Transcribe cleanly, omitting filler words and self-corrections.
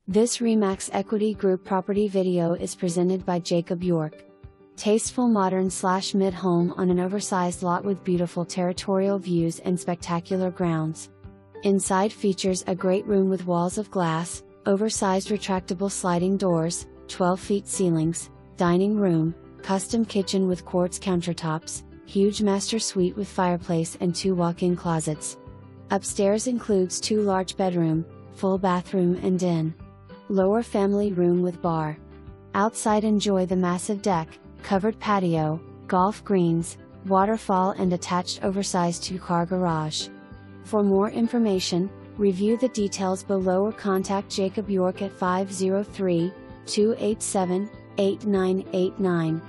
This Remax Equity Group property video is presented by jyork. Tasteful modern/mid home on an oversized lot with beautiful territorial views and spectacular grounds. Inside features a great room with walls of glass, oversized retractable sliding doors, 12-feet ceilings, dining room, custom kitchen with quartz countertops, huge master suite with fireplace and 2 walk-in closets. Upstairs includes 2 large bedroom, full bathroom and den. Lower family room with bar. Outside enjoy the massive deck, covered patio, golf greens, waterfall and attached oversized 2-car garage. For more information, review the details below or contact jyork at 503-287-8989.